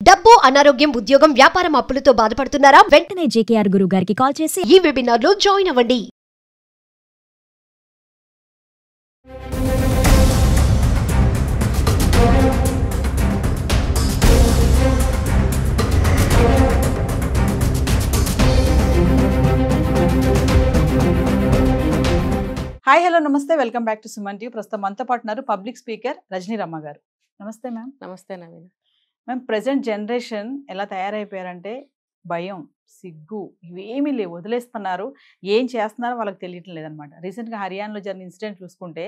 డబ్బు, అనారోగ్యం, ఉద్యోగం, వ్యాపారం అప్పులతో బాధపడుతున్నారా? వెంటనే జేకేఆర్ గురువు గారికి కాల్ చేసి ఈ వెబినార్ లో జాయిన్ అవ్వండి. హాయ్ హలో నమస్తే, welcome back to Suman TV. ప్రస్తుతం మనతో పాటు ఉన్నారు పబ్లిక్ స్పీకర్ రజనీ రమ్మ గారు. నమస్తే మ్యామ్. నమస్తే నవీన్. మ్యామ్, ప్రజెంట్ జనరేషన్ ఎలా తయారైపోయారంటే భయం, సిగ్గు ఇవేమీ లేవు, వదిలేస్తున్నారు. ఏం చేస్తున్నారో వాళ్ళకి తెలియటం లేదనమాట. రీసెంట్గా హర్యానాలో జరిగిన ఇన్సిడెంట్ చూసుకుంటే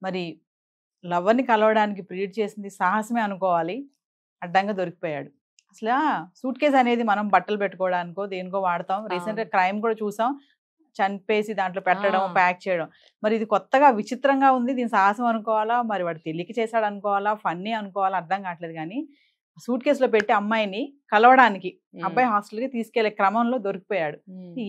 మరి లవర్ని కలవడానికి ప్రీడ్ చేసింది సాహసమే అనుకోవాలి, అడ్డంగా దొరికిపోయాడు. అసలు సూట్ కేస్ అనేది మనం బట్టలు పెట్టుకోవడానికో దేనికో వాడతాం. రీసెంట్గా క్రైమ్ కూడా చూసాం, చంపేసి దాంట్లో పెట్టడం, ప్యాక్ చేయడం. మరి ఇది కొత్తగా విచిత్రంగా ఉంది. దీని సాహసం అనుకోవాలా, మరి వాడు తెలియక చేశాడు అనుకోవాలా, ఫన్నీ అనుకోవాలా, అర్థం కావట్లేదు. కానీ సూట్ కేసులో పెట్టి అమ్మాయిని కలవడానికి అబ్బాయి హాస్టల్కి తీసుకెళ్లే క్రమంలో దొరికిపోయాడు.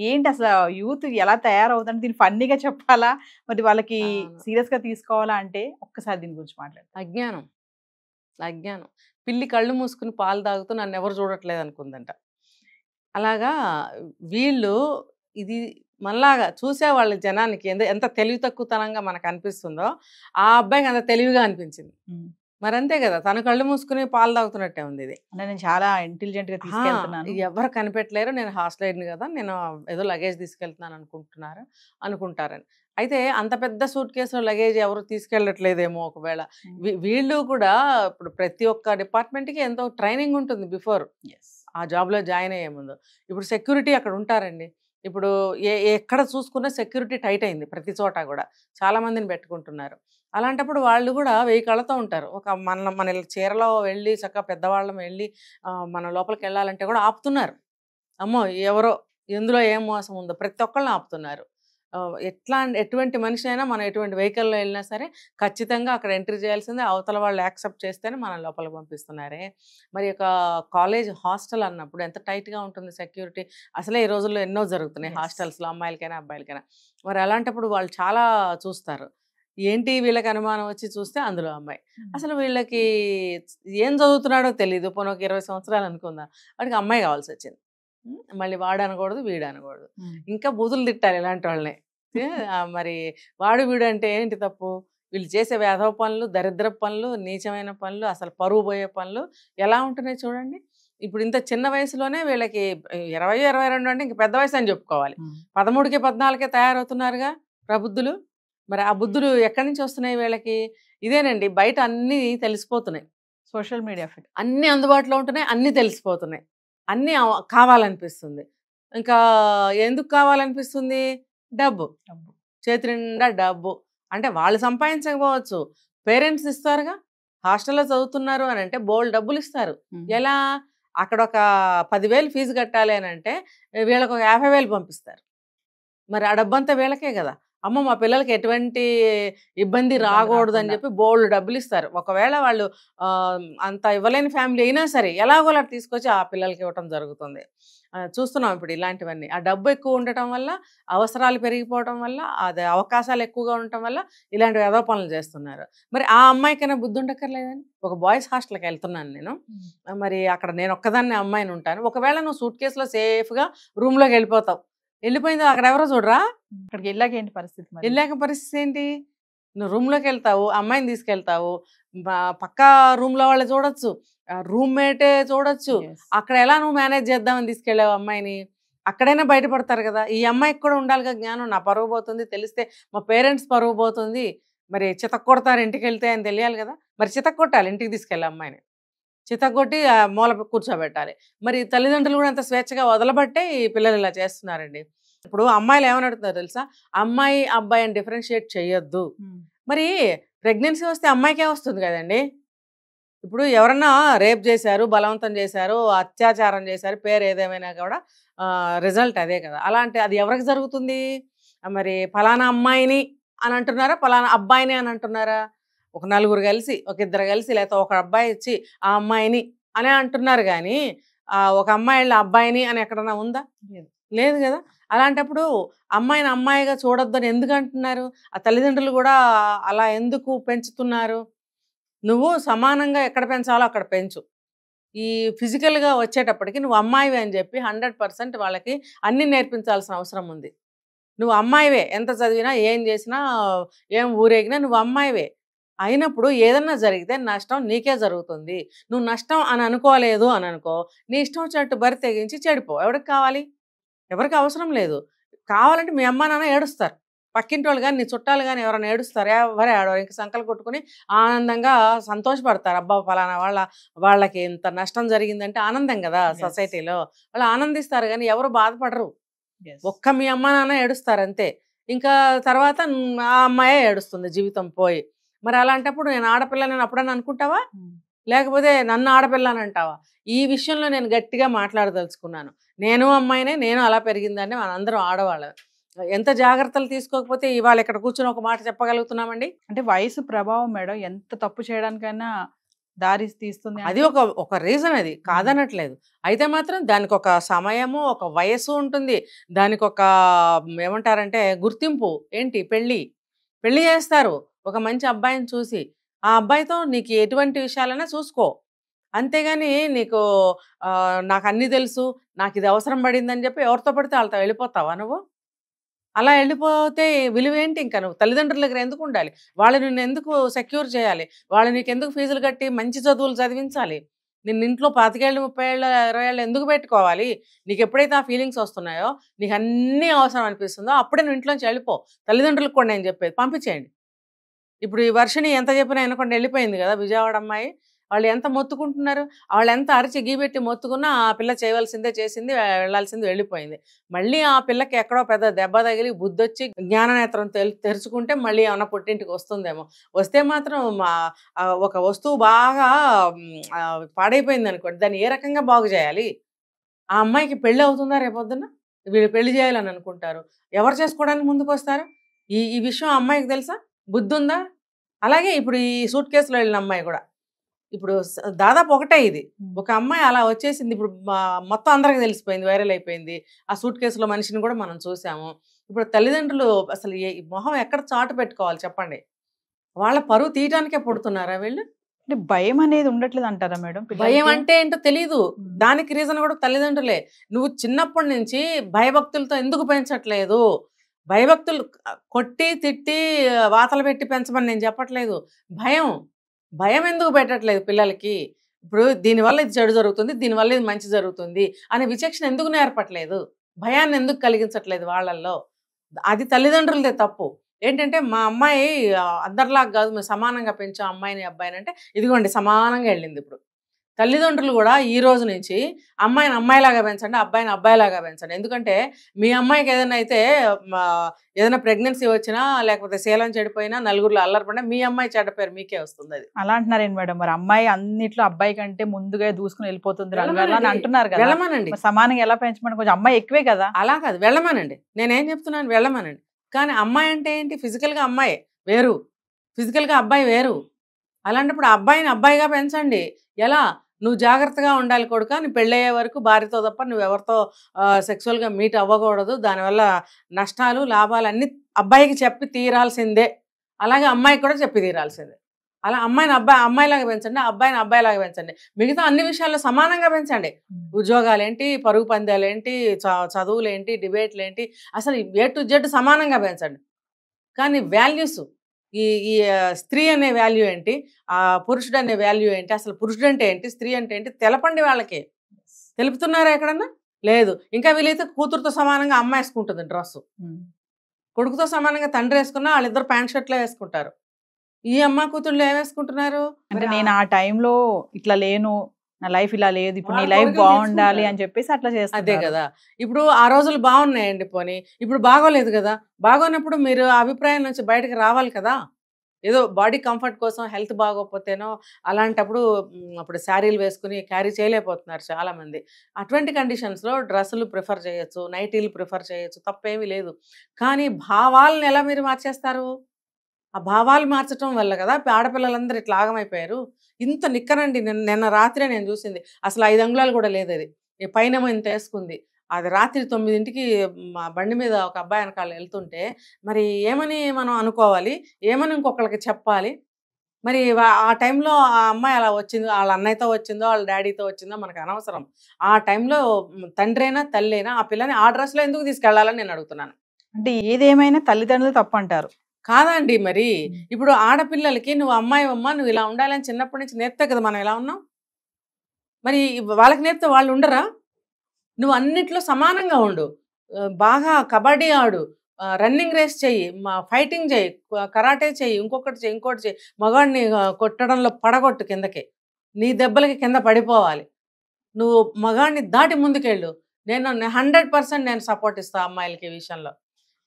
ఏంటి అసలు యూత్ ఎలా తయారవుతుంది? దీన్ని ఫన్నీగా చెప్పాలా, మరి వాళ్ళకి సీరియస్ గా తీసుకోవాలా అంటే ఒక్కసారి దీని గురించి మాట్లాడు. అజ్ఞానం. పిల్లి కళ్ళు మూసుకుని పాలు తాగుతూ నన్ను ఎవరు చూడట్లేదు అనుకుందంట. అలాగా వీళ్ళు ఇది మనలాగా చూసేవాళ్ళ జనానికి ఎంత తెలివి తక్కువతనంగా మనకు అనిపిస్తుందో ఆ అబ్బాయికి అంత తెలివిగా అనిపించింది. మరి అంతే కదా, తన కళ్ళు మూసుకుని పాలు తాగుతున్నట్టే ఉంది. ఇది నేను చాలా ఇంటెలిజెంట్ గా తీసుకెళ్తున్నాను, ఎవరు కనిపెట్టలేరు, నేను హాస్టల్ కదా, నేను ఏదో లగేజ్ తీసుకెళ్తున్నాను అనుకుంటారని. అయితే అంత పెద్ద సూట్ కేసులో లగేజ్ ఎవరు తీసుకెళ్ళట్లేదేమో ఒకవేళ. వీళ్ళు కూడా ఇప్పుడు ప్రతి ఒక్క డిపార్ట్మెంట్కి ఎంతో ట్రైనింగ్ ఉంటుంది బిఫోర్ ఆ జాబ్లో జాయిన్ అయ్యే ముందు. ఇప్పుడు సెక్యూరిటీ అక్కడ ఉంటారండి. ఇప్పుడు ఎక్కడ చూసుకున్నా సెక్యూరిటీ టైట్ అయింది, ప్రతి చోట కూడా చాలా మందిని పెట్టుకుంటున్నారు. అలాంటప్పుడు వాళ్ళు కూడా 1000 కళ్ళతో ఉంటారు. ఒక మన చీరలో వెళ్ళి చక్కగా పెద్దవాళ్ళం వెళ్ళి మన లోపలికి వెళ్ళాలంటే కూడా ఆపుతున్నారు. అమ్మో ఎవరో ఎందులో ఏం మోసం ఉందో ప్రతి ఒక్కళ్ళని ఆపుతున్నారు. ఎటువంటి మనిషి అయినా మనం ఎటువంటి వెహికల్లో వెళ్ళినా సరే ఖచ్చితంగా అక్కడ ఎంట్రీ చేయాల్సిందే, అవతల వాళ్ళు యాక్సెప్ట్ చేస్తేనే మనం లోపలికి పంపిస్తున్నారే. మరి ఒక కాలేజ్ హాస్టల్ అన్నప్పుడు ఎంత టైట్గా ఉంటుంది సెక్యూరిటీ. అసలే ఈ రోజుల్లో ఎన్నో జరుగుతున్నాయి హాస్టల్స్లో, అమ్మాయిలకైనా అబ్బాయిలకైనా. మరి అలాంటప్పుడు వాళ్ళు చాలా చూస్తారు. ఏంటి వీళ్ళకి అనుమానం వచ్చి చూస్తే అందులో అమ్మాయి. అసలు వీళ్ళకి ఏం చదువుతున్నాడో తెలియదు. పోనీ ఒక 20 సంవత్సరాలు అనుకుందాం, వాడికి అమ్మాయి కావాల్సి వచ్చింది. మళ్ళీ వాడు అనకూడదు, వీడు అనకూడదు, ఇంకా బూతులు తిట్టాలి ఇలాంటి వాళ్ళని. మరి వాడు వీడు అంటే ఏంటి తప్పు? వీళ్ళు చేసే వేధవ పనులు, దరిద్ర పనులు, నీచమైన పనులు, అసలు పరువు పోయే పనులు ఎలా ఉంటున్నాయి చూడండి. ఇప్పుడు ఇంత చిన్న వయసులోనే వీళ్ళకి 20, 22 అంటే ఇంక పెద్ద వయసు అని చెప్పుకోవాలి. 13కి 14కే తయారవుతున్నారుగా ప్రబుద్ధులు. మరి ఆ బుద్ధులు ఎక్కడి నుంచి వస్తున్నాయి వీళ్ళకి? ఇదేనండి, బయట అన్నీ తెలిసిపోతున్నాయి, సోషల్ మీడియా అన్నీ అందుబాటులో ఉంటున్నాయి, అన్నీ తెలిసిపోతున్నాయి, అన్నీ కావాలనిపిస్తుంది. ఇంకా ఎందుకు కావాలనిపిస్తుంది? డబ్బు. చేతి నిండా డబ్బు. అంటే వాళ్ళు సంపాదించకపోవచ్చు, పేరెంట్స్ ఇస్తారుగా. హాస్టల్లో చదువుతున్నారు అని అంటే బోల్డ్ డబ్బులు ఇస్తారు. ఎలా? అక్కడ ఒక 10,000 ఫీజు కట్టాలి అని అంటే వీళ్ళకి ఒక 50,000 పంపిస్తారు. మరి ఆ డబ్బంతా వీళ్ళకే కదా. అమ్మ మా పిల్లలకి ఎటువంటి ఇబ్బంది రాకూడదు అని చెప్పి బోల్డ్ డబ్బులు ఇస్తారు. ఒకవేళ వాళ్ళు అంత ఇవ్వలేని ఫ్యామిలీ అయినా సరే ఎలాగోలా తీసుకొచ్చి ఆ పిల్లలకి ఇవ్వటం జరుగుతుంది. చూస్తున్నాం ఇప్పుడు ఇలాంటివన్నీ. ఆ డబ్బు ఎక్కువ ఉండటం వల్ల, అవసరాలు పెరిగిపోవటం వల్ల, అది అవకాశాలు ఎక్కువగా ఉండటం వల్ల ఇలాంటి ఏదో పనులు చేస్తున్నారు. మరి ఆ అమ్మాయికైనా బుద్ధి ఉండక్కర్లేదని. ఒక బాయ్స్ హాస్టల్కి వెళ్తున్నాను నేను. మరి అక్కడ నేను ఒక్కదాన్ని అమ్మాయిని ఉంటాను. ఒకవేళ నువ్వు సూట్ కేసులో సేఫ్గా రూమ్లోకి వెళ్ళిపోతావు, వెళ్ళిపోయింది అక్కడ ఎవరో చూడరా. అక్కడికి వెళ్ళాక ఏంటి పరిస్థితి? వెళ్ళాక పరిస్థితి ఏంటి? నువ్వు రూమ్లోకి వెళ్తావు, అమ్మాయిని తీసుకెళ్తావు, పక్కా రూమ్లో వాళ్ళు చూడొచ్చు, రూమ్మేటే చూడొచ్చు. అక్కడ ఎలా నువ్వు మేనేజ్ చేద్దామని తీసుకెళ్ళావు అమ్మాయిని? అక్కడైనా బయటపడతారు కదా. ఈ అమ్మాయికి కూడా ఉండాలిగా జ్ఞానం. నా పరువు పోతుంది తెలిస్తే మా పేరెంట్స్ పరువు పోతుంది, మరి చితక్కొడతారు ఇంటికి వెళ్తే అని తెలియాలి కదా. మరి చితక్కొట్టాలి, ఇంటికి తీసుకెళ్ళి అమ్మాయిని చితక్కొట్టి మూల కూర్చోబెట్టాలి. మరి తల్లిదండ్రులు కూడా అంత స్వేచ్ఛగా వదలబట్టే ఈ పిల్లలు ఇలా చేస్తున్నారండి. ఇప్పుడు అమ్మాయిలు ఏమని అడుగుతున్నారు తెలుసా? అమ్మాయి అబ్బాయి అని డిఫరెన్షియేట్ చేయొద్దు. మరి ప్రెగ్నెన్సీ వస్తే అమ్మాయికే వస్తుంది కదండి. ఇప్పుడు ఎవరన్నా రేప్ చేశారు, బలవంతం చేశారు, అత్యాచారం చేశారు, పేరు ఏదేమైనా కూడా రిజల్ట్ అదే కదా. అలాంటి అది ఎవరికి జరుగుతుంది? మరి ఫలానా అమ్మాయిని అని అంటున్నారా, ఫలానా అబ్బాయిని అని అంటున్నారా? ఒక నలుగురు కలిసి, ఒక ఇద్దరు కలిసి, లేకపోతే ఒక అబ్బాయి ఇచ్చి ఆ అమ్మాయిని అనే అంటున్నారు. కానీ ఒక అమ్మాయి అబ్బాయిని అని ఎక్కడన్నా ఉందా? లేదు కదా. అలాంటప్పుడు అమ్మాయిని అమ్మాయిగా చూడొద్దని ఎందుకు అంటున్నారు? ఆ తల్లిదండ్రులు కూడా అలా ఎందుకు పెంచుతున్నారు? నువ్వు సమానంగా ఎక్కడ పెంచాలో అక్కడ పెంచు. ఈ ఫిజికల్గా వచ్చేటప్పటికి నువ్వు అమ్మాయివే అని చెప్పి 100% వాళ్ళకి అన్నీ నేర్పించాల్సిన అవసరం ఉంది. నువ్వు అమ్మాయివే, ఎంత చదివినా ఏం చేసినా ఏం ఊరేగినా నువ్వు అమ్మాయివే అయినప్పుడు ఏదన్నా జరిగితే నష్టం నీకే జరుగుతుంది. నువ్వు నష్టం అని అనుకోలేదు అని అనుకో, నీ ఇష్టం వచ్చినట్టు బరి తెగించి చెడిపో. ఎవరికి కావాలి? ఎవరికి అవసరం లేదు. కావాలంటే మీ అమ్మ నాన్న ఏడుస్తారు, పక్కింటి వాళ్ళు కానీ నీ చుట్టాలు కానీ ఎవరైనా ఏడుస్తారు, ఎవరే ఆడవారు ఇంక సంకలు కొట్టుకుని ఆనందంగా సంతోషపడతారు. అబ్బా ఫలానా వాళ్ళకి ఇంత నష్టం జరిగిందంటే ఆనందం కదా సొసైటీలో, వాళ్ళు ఆనందిస్తారు కానీ ఎవరు బాధపడరు. ఒక్క మీ అమ్మ నాన్న ఏడుస్తారు అంతే. ఇంకా తర్వాత ఆ అమ్మాయే ఏడుస్తుంది జీవితం పోయి. మరి అలాంటప్పుడు నేను ఆడపిల్లని అప్పుడని అనుకుంటావా, లేకపోతే నన్ను ఆడపిల్లని అంటావా? ఈ విషయంలో నేను గట్టిగా మాట్లాడదలుచుకున్నాను. నేను అమ్మాయినే, నేను అలా పెరిగిందని మనందరం ఆడవాళ్ళం. ఎంత జాగ్రత్తలు తీసుకోకపోతే ఇవాళ ఇక్కడ కూర్చొని ఒక మాట చెప్పగలుగుతున్నామండి. అంటే వయసు ప్రభావం మేడం ఎంత తప్పు చేయడానికైనా దారి తీస్తుంది. అది ఒక రీజన్, అది కాదనట్లేదు. అయితే మాత్రం దానికి ఒక సమయము, ఒక వయస్సు ఉంటుంది, దానికి ఒక ఏమంటారంటే గుర్తింపు. ఏంటి? పెళ్ళి చేస్తారు ఒక మంచి అబ్బాయిని చూసి. ఆ అబ్బాయితో నీకు ఎటువంటి విషయాలైనా చూసుకో, అంతేగాని నీకు నాకు అన్నీ తెలుసు, నాకు ఇది అవసరం పడిందని చెప్పి ఎవరితో పడితే వాళ్ళతో వెళ్ళిపోతావా నువ్వు? అలా వెళ్ళిపోతే విలువేంటి? ఇంకా నువ్వు తల్లిదండ్రుల దగ్గర ఎందుకు ఉండాలి? వాళ్ళు నిన్ను ఎందుకు సెక్యూర్ చేయాలి? వాళ్ళు నీకు ఎందుకు ఫీజులు కట్టి మంచి చదువులు చదివించాలి? నిన్ను ఇంట్లో 25 ఏళ్ళు 30 ఏళ్ళు 20 ఏళ్ళు ఎందుకు పెట్టుకోవాలి? నీకు ఎప్పుడైతే ఆ ఫీలింగ్స్ వస్తున్నాయో, నీకు అన్నీ అవసరం అనిపిస్తుందో అప్పుడే నువ్వు ఇంట్లోంచి వెళ్ళిపో. తల్లిదండ్రులకు కూడా నేను చెప్పేది పంపించేయండి. ఇప్పుడు ఈ వర్షిని ఎంత చెప్పినా వినకుండా వెళ్ళిపోయింది కదా విజయవాడ అమ్మాయి. వాళ్ళు ఎంత మొత్తుకుంటున్నారు, వాళ్ళు ఎంత అరిచి గీబెట్టి మొత్తుకున్నా ఆ పిల్ల చేయవలసిందే చేసింది, వెళ్ళాల్సింది వెళ్ళిపోయింది. మళ్ళీ ఆ పిల్లకి ఎక్కడో పెద్ద దెబ్బ తగిలి బుద్ధొచ్చి జ్ఞాననేత్రం తెరుచుకుంటే మళ్ళీ ఏమన్నా పుట్టింటికి వస్తుందేమో. వస్తే మాత్రం ఒక వస్తువు బాగా పాడైపోయింది అనుకోండి, దాన్ని ఏ రకంగా బాగు చేయాలి? ఆ అమ్మాయికి పెళ్ళి అవుతుందా రేపొద్దున? వీళ్ళు పెళ్లి చేయాలని అనుకుంటారు, ఎవరు చేసుకోవడానికి ముందుకు వస్తారు? ఈ విషయం అమ్మాయికి తెలుసా? బుద్ధి ఉందా? అలాగే ఇప్పుడు ఈ సూట్ కేసులో వెళ్ళిన అమ్మాయి కూడా ఇప్పుడు దాదాపు ఒకటే ఇది. ఒక అమ్మాయి అలా వచ్చేసింది, ఇప్పుడు మొత్తం అందరికి తెలిసిపోయింది, వైరల్ అయిపోయింది. ఆ సూట్ కేసులో మనిషిని కూడా మనం చూసాము. ఇప్పుడు తల్లిదండ్రులు అసలు మొహం ఎక్కడ చాటు పెట్టుకోవాలి చెప్పండి? వాళ్ళ పరువు తీయటానికే పుడుతున్నారా వీళ్ళు? అంటే భయం అనేది ఉండట్లేదు అంటారా మేడం? భయం అంటే ఏంటో తెలీదు. దానికి రీజన్ కూడా తల్లిదండ్రులే. నువ్వు చిన్నప్పటి నుంచి భయభక్తులతో ఎందుకు పెంచట్లేదు? భయభక్తులు కొట్టి తిట్టి వాతలు పెట్టి పెంచమని నేను చెప్పట్లేదు. భయం ఎందుకు పెట్టట్లేదు పిల్లలకి? ఇప్పుడు దీనివల్ల ఇది చెడు జరుగుతుంది, దీనివల్ల ఇది మంచి జరుగుతుంది అనే విచక్షణ ఎందుకు నేర్పట్లేదు? భయాన్ని ఎందుకు కలిగించట్లేదు వాళ్ళల్లో? అది తల్లిదండ్రులదే తప్పు. ఏంటంటే మా అమ్మాయి అందరిలాగా కాదు, మేము సమానంగా పెంచాం అమ్మాయిని అబ్బాయిని అంటే, ఇదిగోండి సమానంగా వెళ్ళింది. ఇప్పుడు తల్లిదండ్రులు కూడా ఈ రోజు నుంచి అమ్మాయిని అమ్మాయిలాగా పెంచండి, అబ్బాయిని అబ్బాయిలాగా పెంచండి. ఎందుకంటే మీ అమ్మాయికి ఏదైనా అయితే, ఏదైనా ప్రెగ్నెన్సీ వచ్చినా లేకపోతే శీలం చెడిపోయినా నలుగురిలో అల్లరిపడినా మీ అమ్మాయి చెడ్డ పేరు మీకే వస్తుంది. అది అలా అంటున్నారేంటి మేడం? మరి అమ్మాయి అన్నిట్లో అబ్బాయి కంటే ముందుగా దూసుకుని వెళ్ళిపోతుంది రంగాల్లో అని అంటున్నారు కదా. వెళ్ళమనండి. సమానంగా ఎలా పెంచమని, కొంచెం అమ్మాయి ఎక్కువే కదా. అలా కాదు, వెళ్ళమనండి. నేనేం చెప్తున్నాను, వెళ్ళమనండి. కానీ అమ్మాయి అంటే ఏంటి? ఫిజికల్గా అమ్మాయి వేరు, ఫిజికల్గా అబ్బాయి వేరు. అలాంటప్పుడు అబ్బాయిని అబ్బాయిగా పెంచండి. ఎలా? నువ్వు జాగ్రత్తగా ఉండాలి కొడుక, నువ్వు పెళ్ళయ్యే వరకు భార్యతో తప్ప నువ్వెవరితో సెక్సువల్గా మీట్ అవ్వకూడదు, దానివల్ల నష్టాలు లాభాలు అన్నీ అబ్బాయికి చెప్పి తీరాల్సిందే, అలాగే అమ్మాయికి కూడా చెప్పి తీరాల్సిందే. అలా అమ్మాయిని అమ్మాయిలాగా పెంచండి, అబ్బాయిని అబ్బాయిలాగా పెంచండి. మిగతా అన్ని విషయాల్లో సమానంగా పెంచండి. ఉద్యోగాలేంటి, పరుగు పందాలేంటి, చదువులేంటి, డిబేట్లేంటి, అసలు ఏ టు జెడ్ సమానంగా పెంచండి. కానీ వాల్యూస్, ఈ స్త్రీ అనే వాల్యూ ఏంటి, పురుషుడు అనే వాల్యూ ఏంటి, అసలు పురుషుడు అంటే ఏంటి, స్త్రీ అంటే ఏంటి తెలపండి వాళ్ళకి. తెలుపుతున్నారా ఎక్కడన్నా? లేదు. ఇంకా వీలైతే కూతురుతో సమానంగా అమ్మాయి వేసుకుంటుంది డ్రెస్సు, కొడుకుతో సమానంగా తండ్రి వేసుకున్నా వాళ్ళిద్దరు ప్యాంట్ షర్ట్లో వేసుకుంటారు. ఈ అమ్మ కూతుళ్ళు ఏం వేసుకుంటున్నారు? అంటే నేను ఆ టైంలో ఇట్లా లేను, నా లైఫ్ ఇలా లేదు, ఇప్పుడు నీ లైఫ్ బాగుండాలి అని చెప్పేసి అట్లా చేస్తారు. అదే కదా. ఇప్పుడు ఆ రోజులు బాగున్నాయండి, పోనీ ఇప్పుడు బాగోలేదు కదా. బాగోనప్పుడు మీరు అభిప్రాయం నుంచి బయటకు రావాలి కదా. ఏదో బాడీ కంఫర్ట్ కోసం హెల్త్ బాగోకపోతేనో అలాంటప్పుడు అప్పుడు శారీలు వేసుకుని క్యారీ చేయలేకపోతున్నారు చాలామంది. అటువంటి కండిషన్స్లో డ్రెస్సులు ప్రిఫర్ చేయొచ్చు, నైటీలు ప్రిఫర్ చేయొచ్చు, తప్పేమీ లేదు. కానీ భావాలను ఎలా మీరు మార్చేస్తారు? ఆ భావాలు మార్చడం వల్ల కదా ఆడపిల్లలందరూ ఇట్లా ఆగమైపోయారు. ఇంత నిక్కరండి, నిన్న రాత్రే నేను చూసింది. అసలు 5 అంగుళాలు కూడా లేదు, అది పైనేమో ఇంత వేసుకుంది. అది రాత్రి 9ంటికి మా బండి మీద ఒక అబ్బాయి వెనకాల వెళ్తుంటే మరి ఏమని మనం అనుకోవాలి, ఏమని ఇంకొకరికి చెప్పాలి? మరి ఆ టైంలో ఆ అమ్మాయి అలా వచ్చిందో, వాళ్ళ అన్నయ్యతో వచ్చిందో, వాళ్ళ డాడీతో వచ్చిందో మనకు అనవసరం. ఆ టైంలో తండ్రైనా తల్లైనా ఆ పిల్లని ఆ డ్రెస్లో ఎందుకు తీసుకెళ్లాలని నేను అడుగుతున్నాను. అంటే ఏదేమైనా తల్లిదండ్రులు తప్పు అంటారు. కాదండి. మరి ఇప్పుడు ఆడపిల్లలకి నువ్వు అమ్మాయి అమ్మ నువ్వు ఇలా ఉండాలని చిన్నప్పటి నుంచి నేర్తే కదా మనం ఎలా ఉన్నాం. మరి వాళ్ళకి నేర్పితే వాళ్ళు ఉండరా? నువ్వు అన్నిట్లో సమానంగా ఉండు. బాగా కబడ్డీ ఆడు, రన్నింగ్ రేస్ చెయ్యి, ఫైటింగ్ చెయ్యి, కరాటే చెయ్యి, ఇంకొకటి చెయ్యి, ఇంకోటి చెయ్యి. మగాడిని కొట్టడంలో పడగొట్టు కిందకి. నీ దెబ్బలకి కింద పడిపోవాలి. నువ్వు మగాడిని దాటి ముందుకెళ్ళు. నేను 100% నేను సపోర్ట్ ఇస్తా అమ్మాయిలకి ఈ విషయంలో.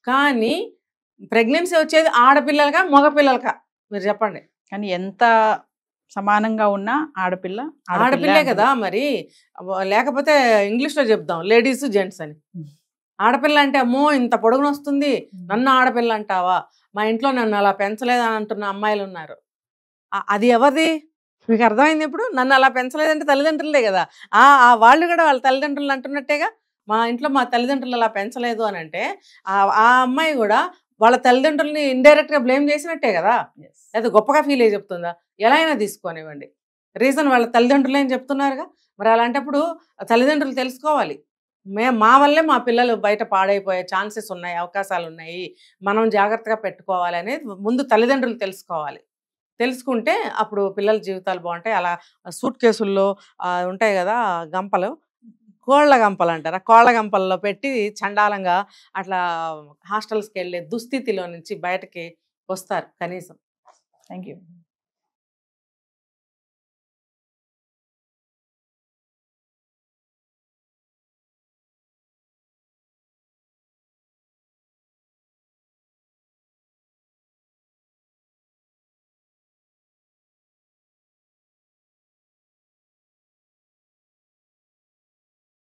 కానీ ప్రెగ్నెన్సీ వచ్చేది ఆడపిల్లలకా మగపిల్లలకా మీరు చెప్పండి. కానీ ఎంత సమానంగా ఉన్న ఆడపిల్ల ఆడపిల్లే కదా మరి. లేకపోతే ఇంగ్లీష్లో చెప్దాం లేడీస్ జెంట్స్ అని. ఆడపిల్ల అంటే అమ్మో ఇంత పొడుగున వస్తుంది, నన్ను ఆడపిల్ల అంటావా, మా ఇంట్లో నన్ను అలా పెంచలేదని అంటున్న అమ్మాయిలు ఉన్నారు. అది ఎవరిది మీకు అర్థమైంది? ఇప్పుడు నన్ను అలా పెంచలేదంటే తల్లిదండ్రులే కదా. వాళ్ళు కూడా వాళ్ళ తల్లిదండ్రులు అంటున్నట్టేగా. మా ఇంట్లో మా తల్లిదండ్రులు అలా పెంచలేదు అని అంటే ఆ అమ్మాయి కూడా వాళ్ళ తల్లిదండ్రులని ఇండైరెక్ట్గా బ్లేమ్ చేసినట్టే కదా. లేదా గొప్పగా ఫీల్ అయ్యి చెప్తుందా? ఎలా అయినా తీసుకోనివ్వండి, రీజన్ వాళ్ళ తల్లిదండ్రులు ఏం చెప్తున్నారుగా. మరి అలాంటప్పుడు తల్లిదండ్రులు తెలుసుకోవాలి, మా వల్లే మా పిల్లలు బయట పాడైపోయే ఛాన్సెస్ ఉన్నాయి, అవకాశాలు ఉన్నాయి, మనం జాగ్రత్తగా పెట్టుకోవాలి అనేది ముందు తల్లిదండ్రులు తెలుసుకోవాలి. తెలుసుకుంటే అప్పుడు పిల్లల జీవితాలు బాగుంటాయి. అలా సూట్ కేసుల్లో ఉంటాయి కదా గంపలు, కోళ్ల గంపలు అంటారు. ఆ కోళ్ల గంపల్లో పెట్టి చండాలంగా అట్లా హాస్టల్స్కి వెళ్ళే దుస్థితిలో నుంచి బయటకి వస్తారు కనీసం. Thank you.